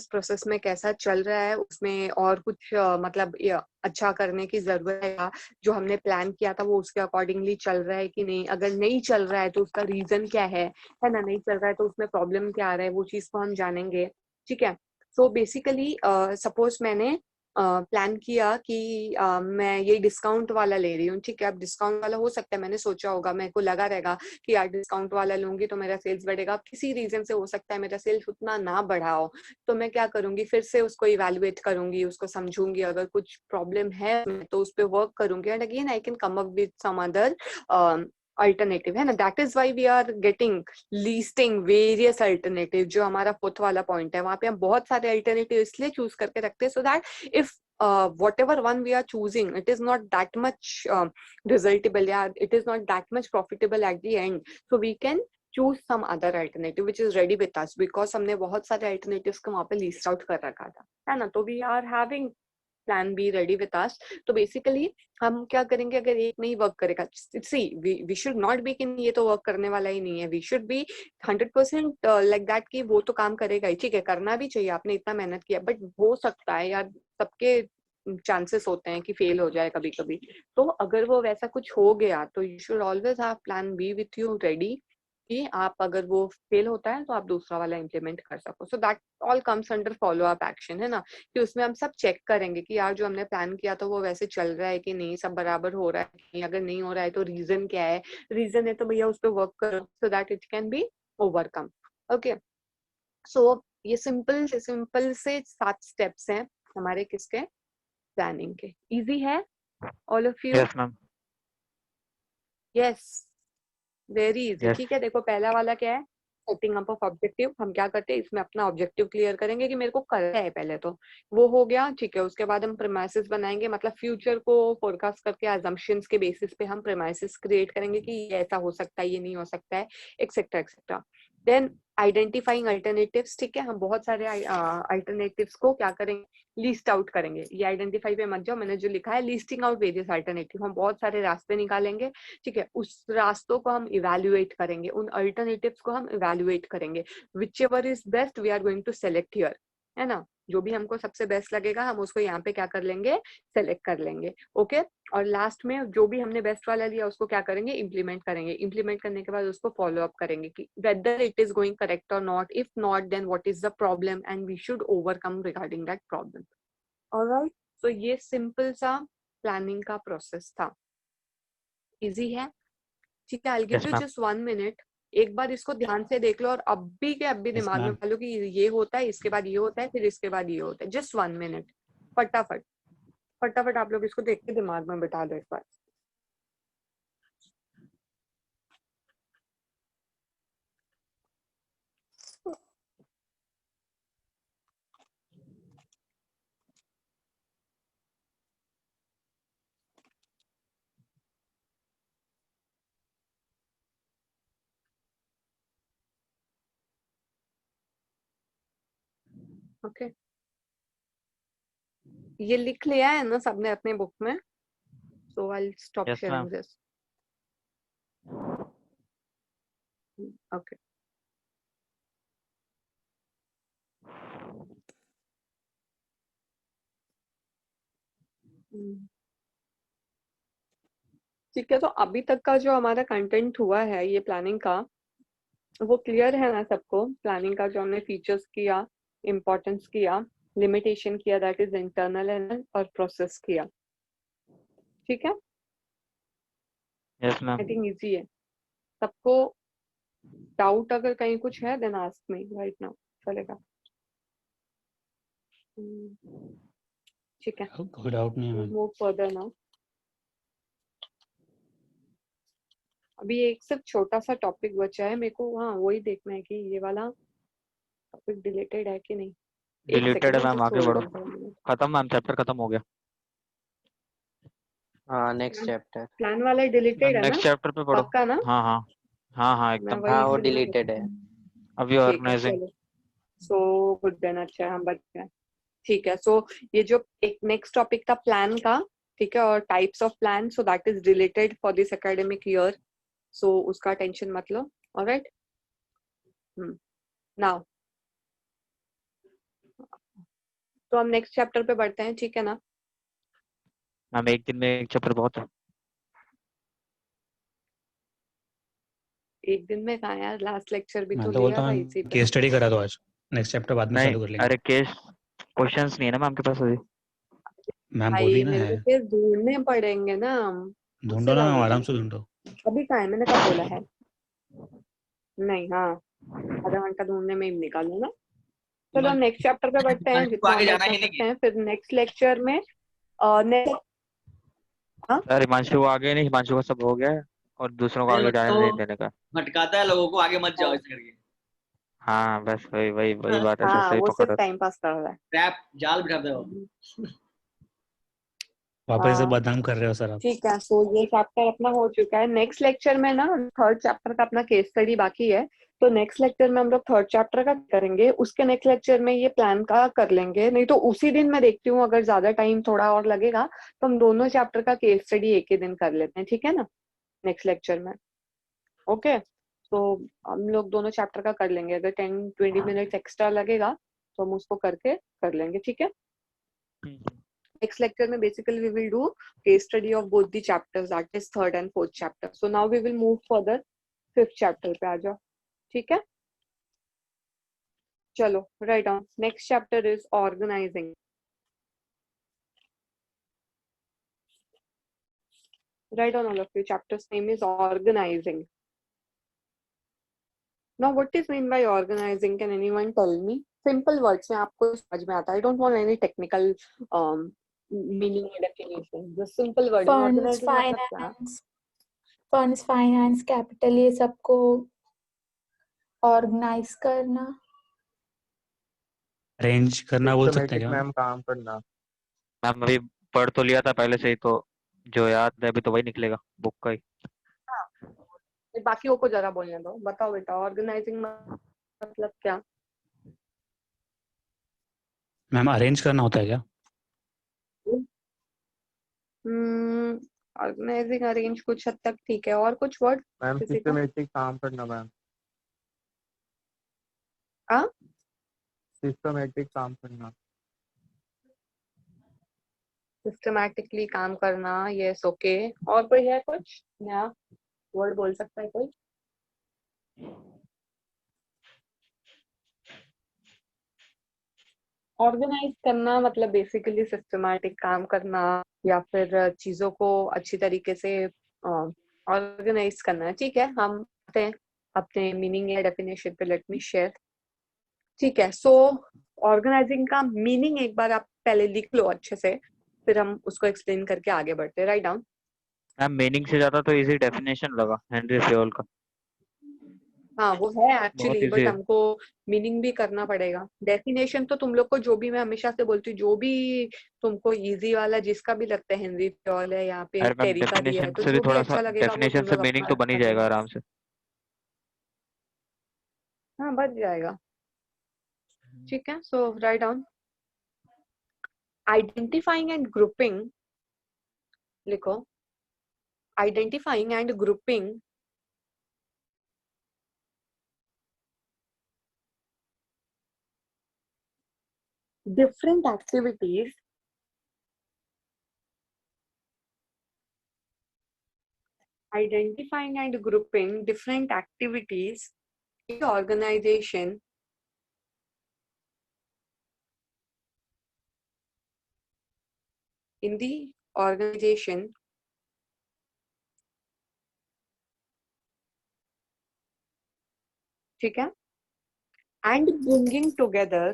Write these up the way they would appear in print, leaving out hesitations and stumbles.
Process में कैसा चल रहा है, उसमें और कुछ मतलब अच्छा करने की जरूरत है, जो हमने प्लान किया था वो उसके अकॉर्डिंगली चल रहा है कि नहीं, अगर नहीं चल रहा है तो उसका रीजन क्या है ना, नहीं चल रहा है तो उसमें प्रॉब्लम क्या आ रहा है, वो चीज को हम जानेंगे। ठीक है। सो बेसिकली सपोज मैंने प्लान किया कि मैं ये डिस्काउंट वाला ले रही हूँ। ठीक है, अब डिस्काउंट वाला हो सकता है मैंने सोचा होगा, मेरे को लगा रहेगा कि यार डिस्काउंट वाला लूंगी तो मेरा सेल्स बढ़ेगा। अब किसी रीजन से हो सकता है मेरा सेल्स उतना ना बढ़ा हो, तो मैं क्या करूंगी, फिर से उसको इवेलुएट करूंगी, उसको समझूंगी, अगर कुछ प्रॉब्लम है तो उस पर वर्क करूंगी, and again I can come up with some other alternative, है ना। That is why we are getting listing various alternative. जो हमारा फोर्थ वाला पॉइंट है, वहां पे हम बहुत सारे अल्टरनेटिव इसलिए चूज करके रखते हैं, so that if whatever one we are choosing, it is not that much resultable, yeah, it is not that much profitable at the end, so we can choose some other alternative which is ready with us, because हमने बहुत सारे alternatives को वहाँ पे list out कर रखा था, है ना। तो we are having plan be ready with us. तो बेसिकली हम क्या करेंगे, अगर एक नहीं वर्क करेगा, see we should not be कि ये तो वर्क करने वाला ही नहीं है, we should be 100% like that कि वो तो काम करेगा ही। ठीक है, करना भी चाहिए, आपने इतना मेहनत किया, बट हो सकता है यार, सबके चांसेस होते हैं कि फेल हो जाए कभी कभी। तो अगर वो वैसा कुछ हो गया तो you should always have plan B with you ready, कि आप अगर वो फेल होता है तो आप दूसरा वाला इम्प्लीमेंट कर सको। So that all comes under follow up action, है ना, कि उसमें हम सब चेक करेंगे कि यार जो हमने प्लान किया था वो वैसे चल रहा है कि नहीं, सब बराबर हो रहा है कि नहीं, अगर नहीं हो रहा है तो रीजन क्या है, रीजन है तो भैया उस पर वर्क करो so that it can be overcome. Okay, so ये सिंपल से 7 स्टेप्स हैं हमारे किसके, प्लानिंग के। इजी है all of you? Yes ma'am. Yes, very easy. Yes. ठीक है, देखो पहला वाला क्या है, सेटिंग अप ऑफ ऑब्जेक्टिव। हम क्या करते हैं, इसमें अपना ऑब्जेक्टिव क्लियर करेंगे कि मेरे को करना है, पहले तो वो हो गया। ठीक है, उसके बाद हम प्रेमाइसिस बनाएंगे, मतलब फ्यूचर को फोरकास्ट करके अजम्पशंस के बेसिस पे हम प्रेमाइसिस क्रिएट करेंगे कि ये ऐसा हो सकता है, ये नहीं हो सकता है, etcetera etcetera. Then identifying alternatives. ठीक है, हम बहुत सारे अल्टरनेटिव्स को क्या करेंगे, लिस्ट आउट करेंगे। ये आइडेंटिफाई पे मत जाओ, मैंने जो लिखा है लिस्टिंग आउट वेरियस अल्टरनेटिव, हम बहुत सारे रास्ते निकालेंगे। ठीक है, उस रास्तों को हम इवेल्युएट करेंगे, उन अल्टरनेटिव्स को हम इवेल्युएट करेंगे, whichever is best we are going to select here, है ना। जो भी हमको सबसे बेस्ट लगेगा हम उसको यहाँ पे क्या कर लेंगे, सेलेक्ट कर लेंगे। ओके, और लास्ट में जो भी हमने बेस्ट वाला लिया उसको क्या करेंगे, इम्प्लीमेंट करेंगे। इम्प्लीमेंट करने के बाद उसको फॉलो अप करेंगे कि whether it is going correct और not, if not then what is the problem and we should overcome regarding that problem. Alright, तो ये सिंपल सा प्लानिंग का प्रोसेस था। इजी है? ठीक है, I give yes you ma'am. Just 1 minute, एक बार इसको ध्यान से देख लो और अभी के अभी यस दिमाग में मैम। डालो कि ये होता है, इसके बाद ये होता है, फिर इसके बाद ये होता है। जस्ट 1 मिनट, फटाफट फटाफट आप लोग इसको देख के दिमाग में बिठा दो एक बार। ओके, ये लिख लिया है ना सबने अपने बुक में? So I stop yes ma'am. Sharing this. Okay, ठीक है। तो अभी तक का जो हमारा कंटेंट हुआ है ये प्लानिंग का, वो क्लियर है ना सबको? प्लानिंग का जो हमने फीचर्स किया, इम्पोर्टेंस किया, लिमिटेशन किया, दैट इज इंटरनल एंड और प्रोसेस किया। ठीक है, yes I ma'am. Think easy है सबको। डाउट अगर कहीं कुछ है then ask me right now, चलेगा? ठीक है, कोई डाउट नहीं है मैम। Move further now. अभी एक सिर्फ छोटा सा टॉपिक बचा है मेरे को, हाँ वही देखना है कि ये वाला टॉपिक डिलीटेड है कि नहीं। एक डिलीटेड सेकंड है में मैम, जस्ट आगे होल्ड बढ़ो। On for a minute. खत्म मैम, चैप्टर खत्म हो गया। हाँ नेक्स्ट चैप्टर। प्लान वाला डिलीटेड है ना? नेक्स्ट चैप्टर पे पढ़ो। पक्का ना? हाँ हाँ। हाँ हाँ मैं एकदम। हाँ वही वो इसीलिए डिलीटेड है। अभी ठीक है ऑर्गेनाइजिंग। चलो, सो गुड देन, अच्छा है हम बच गए। ठीक है, सो ये जो एक नेक्स्ट टॉपिक था प्लान का, ठीक है, और types of plan, so that is related for this academic year, so उसका टेंशन मत लो। ऑलराइट, नाउ तो हम नेक्स्ट चैप्टर पे बढ़ते हैं, ठीक है ना? मैम एक दिन में एक चैप्टर बहुत है। एक दिन में कहाँ यार, लास्ट लेक्चर भी मैं तो तो बोलता लिया था हूँ इसी पे। केस स्टडी करा दो आज, नेक्स्ट चैप्टर बाद में नहीं चालू कर लेंगे। अरे केस क्वेश्चंस नहीं है ना मैम के पास अभी। मैम बोल भाई रही ना मेरे है, को फिर ढूंढने पड़ेंगे ना, ढूंढो उससे ना क्या मैम, होगा? आराम से ढूंढो। अभी कहाँ है, मैंने कब बोला है? नहीं, हाँ, आधा घंटा ढूंढने में ही निकालू ना। चलो हम नेक्स्ट चैप्टर पे बढ़ते हैं, हिमांशु को जितना आगे हम लोग जाना कर ही नहीं सकते है। हैं। फिर नेक्स्ट लेक्चर में नेक्स्ट, हाँ अरे हिमांशु आगे नहीं, हिमांशु का सब हो गया है और दूसरों को अरे आगे बट जाने तो नहीं देने का। भटकाता है लोगों को, आगे मत जाओ ऐसे करके। हाँ बस वही वही वही बात है, सब हाँ सही वो पकड़ सिर्फ रहे टाइम पास कर रहा है। ट्रैप जाल बिठाते हो। वापस से हाँ बदनाम कर रहे हो सर आप। ठीक है, सो ये चैप्टर अपना हो चुका है। नेक्स्ट लेक्चर में ना थर्ड चैप्टर का अपना केस स्टडी बाकी है, तो नेक्स्ट लेक्चर में हम लोग थर्ड चैप्टर का करेंगे। उसके नेक्स्ट लेक्चर में ये प्लान का कर लेंगे, नहीं तो उसी दिन मैं देखती हूँ, अगर ज्यादा टाइम थोड़ा और लगेगा तो हम दोनों चैप्टर का केस स्टडी एक ही दिन कर लेते हैं, ठीक है ना? नेक्स्ट लेक्चर में, ओके? तो हम लोग दोनों चैप्टर का कर लेंगे, अगर 10-20 मिनट एक्स्ट्रा लगेगा तो हम उसको करके कर लेंगे, ठीक है? Next lecture में basically we will do case study of both the chapters, that is third and fourth chapter. So now we will move further fifth chapter पे आ जाओ, ठीक है? चलो write down. Next chapter is organizing. Write down all of you. Chapter's name is organizing. Now what is mean by organizing? Can anyone tell me? Simple words में आपको समझ में आता है. I don't want any technical meaning or definition. Just simple word. Funds Organizing मतलब क्या? Finance capital ये सबको ऑर्गेनाइज करना। अरेंज करना बोल सकते हैं सिस्टमेटिक क्या? मैम काम करना। मैम अभी पढ़ तो लिया था पहले से ही, तो जो याद है अभी तो वही निकलेगा बुक का ही। बाकियों को जरा बोलने दो, बताओ बेटा ऑर्गेनाइजिंग मतलब क्या? मैम अरेंज करना होता है क्या? ऑर्गेनाइजिंग अरेंज कुछ हद तक ठीक है, और कुछ वर्ड मैम किसी का? सिस्टमेटिक काम करना मैम। हाँ सिस्टमेटिक काम करना। सिस्टमैटिकली काम करना, यस ओके। और कोई है कुछ नया वर्ड बोल सकता है कोई? ऑर्गेनाइज करना मतलब बेसिकली सिस्टमैटिक काम करना, या फिर चीजों को अच्छी तरीके से ऑर्गेनाइज करना है, ठीक है? हम आते हैं अपने मीनिंग या डेफिनेशन पे, लेट मी शेयर, ठीक है? सो ऑर्गेनाइजिंग का मीनिंग एक बार आप पहले लिख लो अच्छे से, फिर हम उसको एक्सप्लेन करके आगे बढ़ते हैं। Write down. मैम मीनिंग से ज्यादा तो इजी डेफिनेशन लगा हेनरी फेयोल का। हाँ वो है बहुत एक्चुअली, इजी बट है। हमको मीनिंग भी करना पड़ेगा। डेफिनेशन तो तुम लोग को जो भी, मैं हमेशा से बोलती हूँ, जो भी तुमको इजी वाला जिसका भी लगता है, हेनरी फेयोल है, यहाँ पे अरे मैम टेरी का भी है, डेफिनेशन तो से भी जो भी थोड़ा सा, अच्छा लगेगा वो डेफिनेशन तुम से लोग मीनिंग अपना तो बन ही कर जाएगा लेना। आराम से। हाँ बच जाएगा, ठीक है? So write down. Identifying and grouping लिखो। Identifying and grouping different activities identifying and grouping different activities in the organization in the organization ठीक है? and bringing together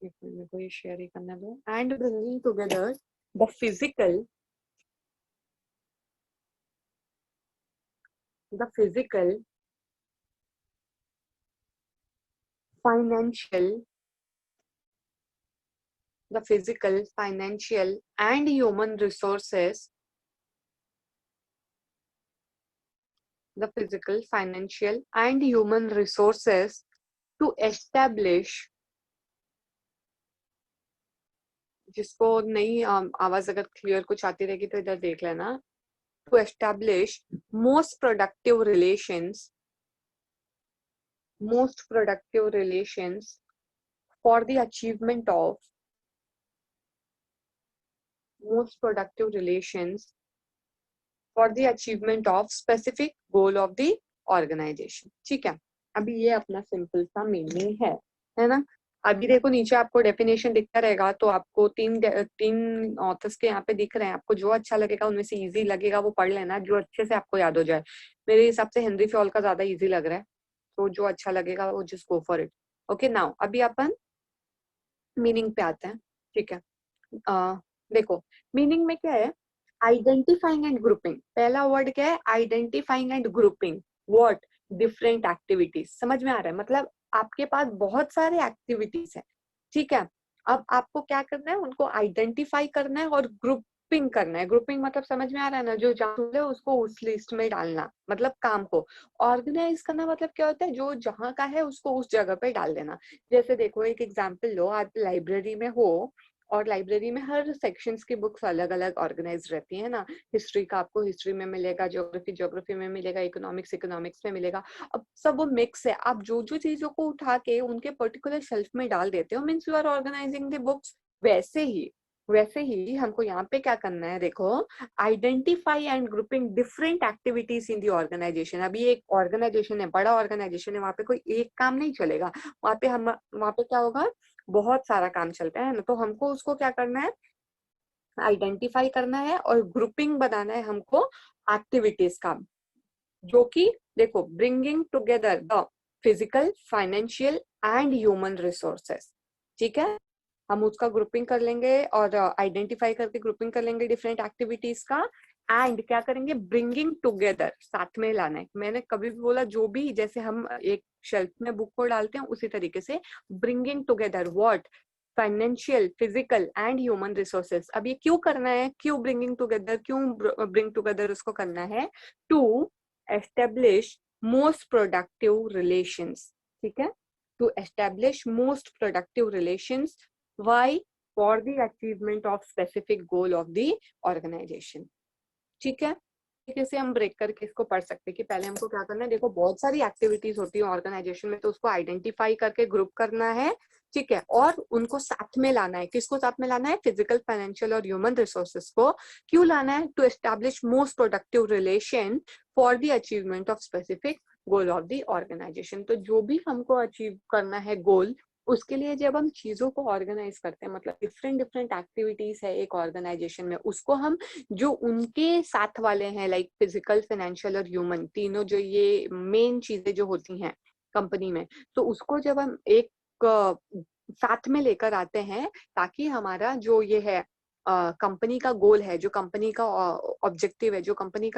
मेरे को ये शेयर ही करने दो, and bringing together the physical, financial, the physical, financial and human resources, the physical, financial and human resources to establish, जिसको नहीं आवाज अगर क्लियर कुछ आती रहेगी तो इधर देख लेना, to establish most productive relations for the achievement of specific goal of the organization. ठीक है, अभी ये अपना सिंपल सा मीनिंग है ना। अभी देखो नीचे आपको डेफिनेशन दिखता रहेगा, तो आपको तीन ऑथर्स के यहाँ पे दिख रहे हैं, आपको जो अच्छा लगेगा उनमें से इजी लगेगा वो पढ़ लेना, जो अच्छे से आपको याद हो जाए। मेरे हिसाब से हेनरी फॉल का ज्यादा इजी लग रहा है, तो जो अच्छा लगेगा वो just go for it. Okay, now अभी अपन मीनिंग पे आते हैं। ठीक है, देखो मीनिंग में क्या है, आइडेंटिफाइंग एंड ग्रुपिंग। पहला वर्ड क्या है, identifying and grouping what, different activities. समझ में आ रहा है, मतलब आपके पास बहुत सारे एक्टिविटीज है, ठीक है। अब आपको क्या करना है, उनको आइडेंटिफाई करना है और ग्रुपिंग करना है। ग्रुपिंग मतलब समझ में आ रहा है ना, जो जहाँ है उसको उस लिस्ट में डालना, मतलब काम को ऑर्गेनाइज करना। मतलब क्या होता है, जो जहाँ का है उसको उस जगह पे डाल देना। जैसे देखो एक एग्जाम्पल लो, आप लाइब्रेरी में हो और लाइब्रेरी में हर सेक्शंस की बुक्स अलग अलग ऑर्गेनाइज रहती है ना। हिस्ट्री का आपको हिस्ट्री में मिलेगा, ज्योग्राफी में मिलेगा, इकोनॉमिक्स में मिलेगा। अब सब वो मिक्स है, आप जो जो चीजों को उठा के उनके पर्टिकुलर शेल्फ में डाल देते हो, means you are organising the books. वैसे ही हमको यहाँ पे क्या करना है, देखो, identify and grouping different activities in the organisation. अभी एक ऑर्गेनाइजेशन है, बड़ा ऑर्गेनाइजेशन है, वहाँ पे कोई एक काम नहीं चलेगा, वहाँ पे क्या होगा, बहुत सारा काम चलता है ना। तो हमको उसको क्या करना है, आइडेंटिफाई करना है और ग्रुपिंग बनाना है हमको एक्टिविटीज का, जो कि देखो bringing together the physical, financial and human resources. ठीक है, हम उसका ग्रुपिंग कर लेंगे और आइडेंटिफाई करके ग्रुपिंग कर लेंगे डिफरेंट एक्टिविटीज का, एंड क्या करेंगे, ब्रिंगिंग टुगेदर, साथ में लाना है। मैंने कभी भी बोला, जो भी जैसे हम एक शेल्फ में बुक को डालते हैं उसी तरीके से bringing together what, financial, physical and human resources. अब ये क्यों करना है, क्यों ब्रिंगिंग टुगेदर, क्यों ब्रिंग टुगेदर उसको करना है, to establish most productive relations. ठीक है, to establish most productive relations, why, for the achievement of specific goal of the organisation. ठीक है, कैसे हम ब्रेक करके इसको पढ़ सकते हैं कि पहले हमको क्या करना है। देखो बहुत सारी एक्टिविटीज होती है ऑर्गेनाइजेशन में, तो उसको आइडेंटिफाई करके ग्रुप करना है, ठीक है, और उनको साथ में लाना है। किसको साथ में लाना है, फिजिकल, फाइनेंशियल और ह्यूमन रिसोर्सेस को। क्यों लाना है, to establish most productive relation for the achievement of specific goal of the organisation. तो जो भी हमको अचीव करना है गोल, उसके लिए जब हम चीजों को ऑर्गेनाइज करते हैं, मतलब डिफरेंट एक्टिविटीज है एक ऑर्गेनाइजेशन में, उसको हम जो उनके साथ वाले हैं, लाइक फिजिकल, फाइनेंशियल और ह्यूमन, तीनों जो ये मेन चीजें जो होती हैं कंपनी में, तो उसको जब हम एक साथ में लेकर आते हैं, ताकि हमारा जो ये है कंपनी का गोल है, जो कंपनी का ऑब्जेक्टिव है, जो कंपनी का